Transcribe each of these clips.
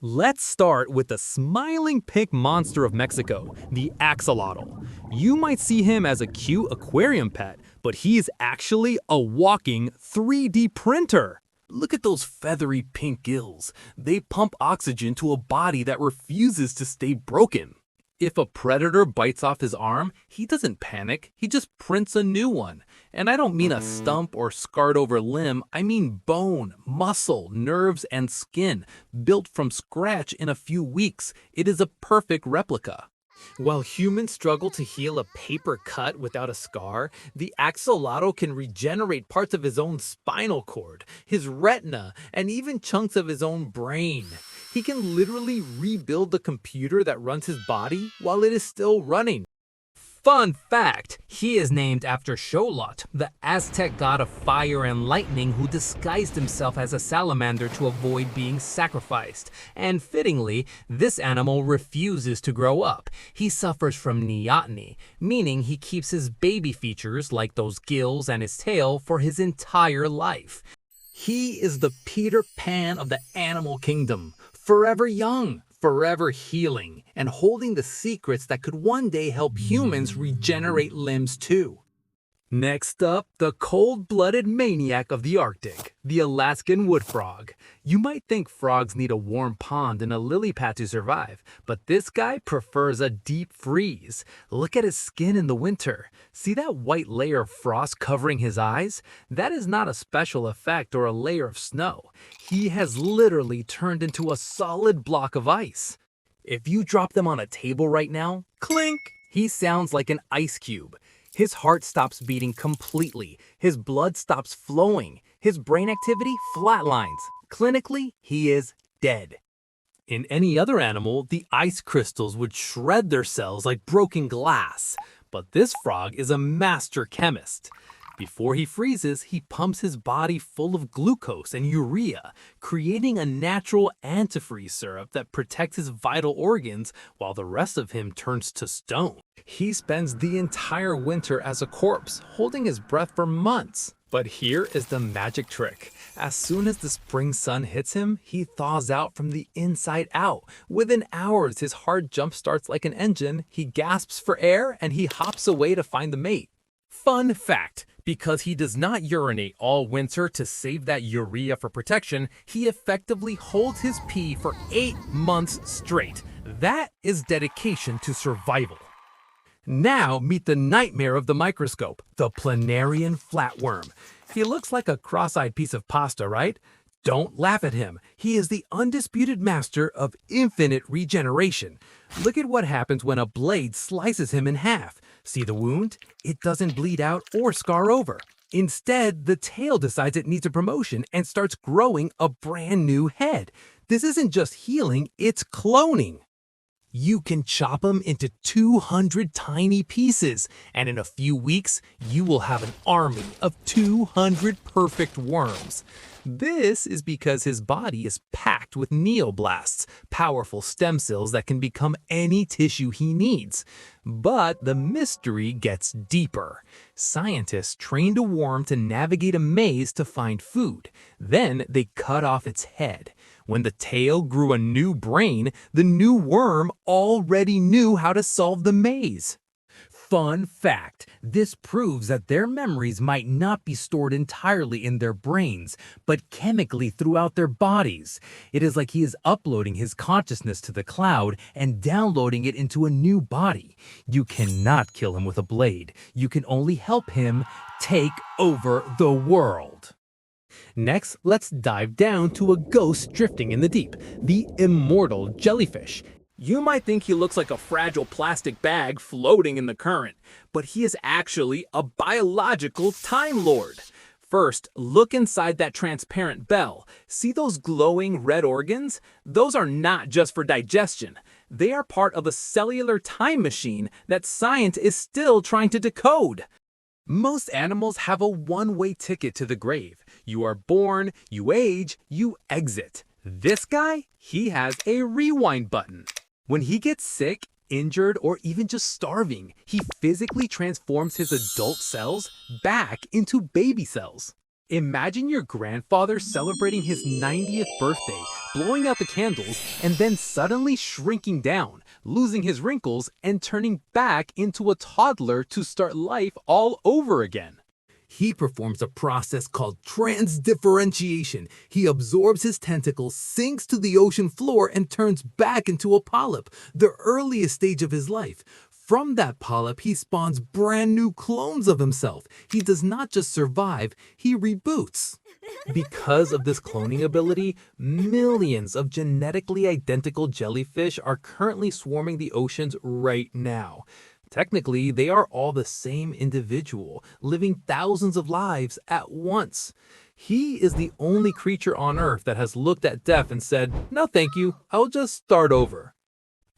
Let's start with the smiling pink monster of Mexico, the axolotl. You might see him as a cute aquarium pet, but he's actually a walking 3D printer. Look at those feathery pink gills. They pump oxygen to a body that refuses to stay broken. If a predator bites off his arm, he doesn't panic, he just prints a new one. And I don't mean a stump or scarred over limb, I mean bone, muscle, nerves, and skin, built from scratch in a few weeks. It is a perfect replica. While humans struggle to heal a paper cut without a scar, the axolotl can regenerate parts of his own spinal cord, his retina, and even chunks of his own brain. He can literally rebuild the computer that runs his body while it is still running. Fun fact, he is named after Xolotl, the Aztec god of fire and lightning who disguised himself as a salamander to avoid being sacrificed. And fittingly, this animal refuses to grow up. He suffers from neoteny, meaning he keeps his baby features, like those gills and his tail, for his entire life. He is the Peter Pan of the animal kingdom, forever young, forever healing, and holding the secrets that could one day help humans regenerate limbs too. Next up, the cold-blooded maniac of the Arctic, the Alaskan Wood Frog. You might think frogs need a warm pond and a lily pad to survive, but this guy prefers a deep freeze. Look at his skin in the winter. See that white layer of frost covering his eyes? That is not a special effect or a layer of snow. He has literally turned into a solid block of ice. If you drop them on a table right now, clink, he sounds like an ice cube. His heart stops beating completely, his blood stops flowing, his brain activity flatlines. Clinically, he is dead. In any other animal, the ice crystals would shred their cells like broken glass. But this frog is a master chemist. Before he freezes, he pumps his body full of glucose and urea, creating a natural antifreeze syrup that protects his vital organs while the rest of him turns to stone. He spends the entire winter as a corpse, holding his breath for months. But here is the magic trick. As soon as the spring sun hits him, he thaws out from the inside out. Within hours, his heart jump starts like an engine, he gasps for air, and he hops away to find the mate. Fun fact, because he does not urinate all winter to save that urea for protection, he effectively holds his pee for 8 months straight. That is dedication to survival. Now meet the nightmare of the microscope, the Planarian Flatworm. He looks like a cross-eyed piece of pasta, right? Don't laugh at him. He is the undisputed master of infinite regeneration. Look at what happens when a blade slices him in half. See the wound? It doesn't bleed out or scar over. Instead, the tail decides it needs a promotion and starts growing a brand new head. This isn't just healing, it's cloning. You can chop them into 200 tiny pieces, and in a few weeks, you will have an army of 200 perfect worms. This is because his body is packed with neoblasts, powerful stem cells that can become any tissue he needs. But the mystery gets deeper. Scientists trained a worm to navigate a maze to find food. Then they cut off its head. When the tail grew a new brain, the new worm already knew how to solve the maze. Fun fact, this proves that their memories might not be stored entirely in their brains, but chemically throughout their bodies. It is like he is uploading his consciousness to the cloud and downloading it into a new body. You cannot kill him with a blade. You can only help him take over the world. Next, let's dive down to a ghost drifting in the deep, the Immortal Jellyfish. You might think he looks like a fragile plastic bag floating in the current, but he is actually a biological Time Lord. First, look inside that transparent bell. See those glowing red organs? Those are not just for digestion. They are part of a cellular time machine that science is still trying to decode. Most animals have a one-way ticket to the grave. You are born, you age, you exit. This guy, he has a rewind button. When he gets sick, injured, or even just starving, he physically transforms his adult cells back into baby cells. Imagine your grandfather celebrating his 90th birthday, blowing out the candles, and then suddenly shrinking down, losing his wrinkles, and turning back into a toddler to start life all over again. He performs a process called transdifferentiation. He absorbs his tentacles, sinks to the ocean floor, and turns back into a polyp, the earliest stage of his life. From that polyp, he spawns brand new clones of himself. He does not just survive, he reboots. Because of this cloning ability, millions of genetically identical jellyfish are currently swarming the oceans right now. Technically, they are all the same individual, living thousands of lives at once. He is the only creature on Earth that has looked at death and said, "No thank you, I'll just start over."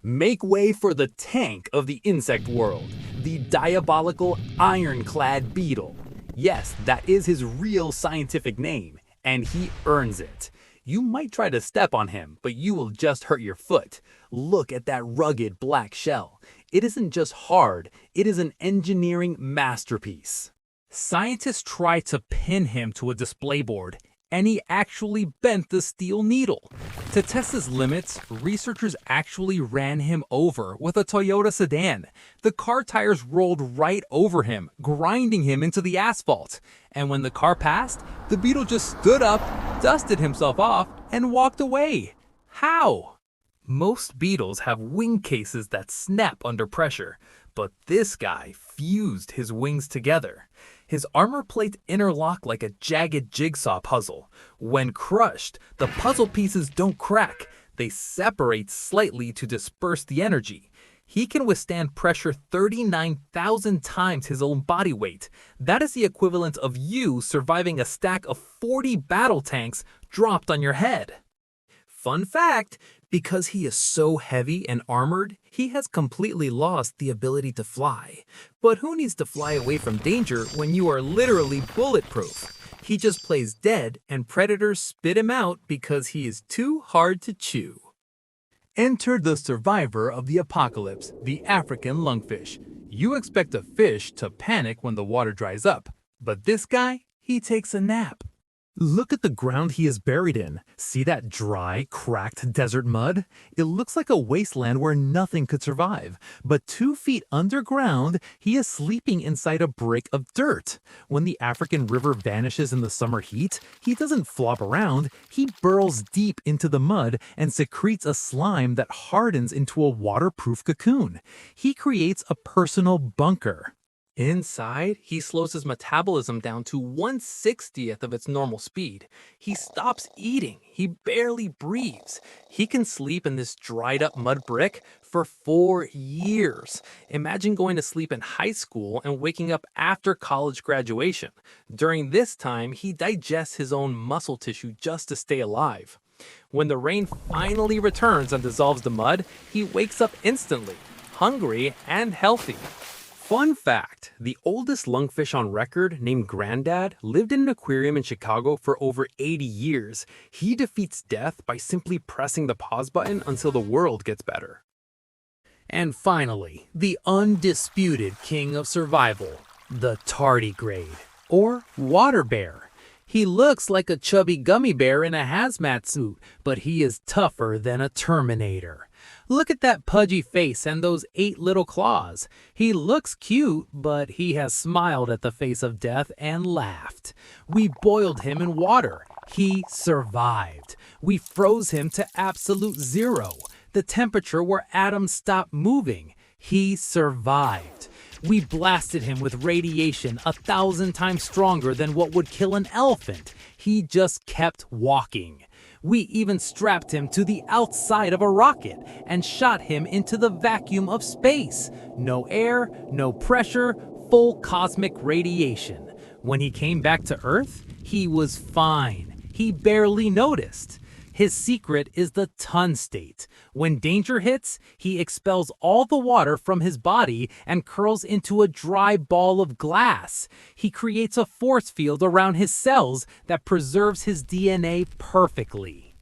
Make way for the tank of the insect world, the diabolical Ironclad Beetle. Yes, that is his real scientific name, and he earns it. You might try to step on him, but you will just hurt your foot. Look at that rugged black shell. It isn't just hard, it is an engineering masterpiece. Scientists tried to pin him to a display board, and he actually bent the steel needle. To test his limits, researchers actually ran him over with a Toyota sedan. The car tires rolled right over him, grinding him into the asphalt. And when the car passed, the beetle just stood up, dusted himself off, and walked away. How? Most beetles have wing cases that snap under pressure, but this guy fused his wings together. His armor plates interlock like a jagged jigsaw puzzle. When crushed, the puzzle pieces don't crack. They separate slightly to disperse the energy. He can withstand pressure 39,000 times his own body weight. That is the equivalent of you surviving a stack of 40 battle tanks dropped on your head. Fun fact, because he is so heavy and armored, he has completely lost the ability to fly. But who needs to fly away from danger when you are literally bulletproof? He just plays dead and predators spit him out because he is too hard to chew. Enter the survivor of the apocalypse, the African lungfish. You expect a fish to panic when the water dries up, but this guy, he takes a nap. Look at the ground he is buried in. See that dry, cracked desert mud? It looks like a wasteland where nothing could survive. But 2 feet underground, he is sleeping inside a brick of dirt. When the African river vanishes in the summer heat, he doesn't flop around. He burrows deep into the mud and secretes a slime that hardens into a waterproof cocoon. He creates a personal bunker. Inside, he slows his metabolism down to 1/60th of its normal speed. He stops eating. He barely breathes. He can sleep in this dried up mud brick for 4 years. Imagine going to sleep in high school and waking up after college graduation. During this time, he digests his own muscle tissue just to stay alive. When the rain finally returns and dissolves the mud, he wakes up instantly, hungry and healthy. Fun fact, the oldest lungfish on record, named Grandad, lived in an aquarium in Chicago for over 80 years. He defeats death by simply pressing the pause button until the world gets better. And finally, the undisputed king of survival, the tardigrade, or water bear. He looks like a chubby gummy bear in a hazmat suit, but he is tougher than a Terminator. Look at that pudgy face and those 8 little claws. He looks cute, but he has smiled at the face of death and laughed. We boiled him in water. He survived. We froze him to absolute zero, the temperature where atoms stop moving. He survived. We blasted him with radiation 1,000 times stronger than what would kill an elephant. He just kept walking. We even strapped him to the outside of a rocket and shot him into the vacuum of space. No air, no pressure, full cosmic radiation. When he came back to Earth, he was fine. He barely noticed. His secret is the ton state. When danger hits, he expels all the water from his body and curls into a dry ball of glass. He creates a force field around his cells that preserves his DNA perfectly.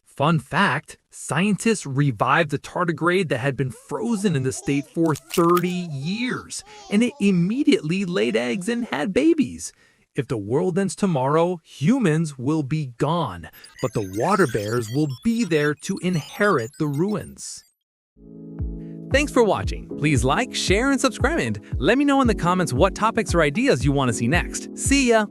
Fun fact, scientists revived the tardigrade that had been frozen in the state for 30 years, and it immediately laid eggs and had babies. If the world ends tomorrow, humans will be gone, but the water bears will be there to inherit the ruins. Thanks for watching. Please like, share, and subscribe, and let me know in the comments what topics or ideas you want to see next. See ya!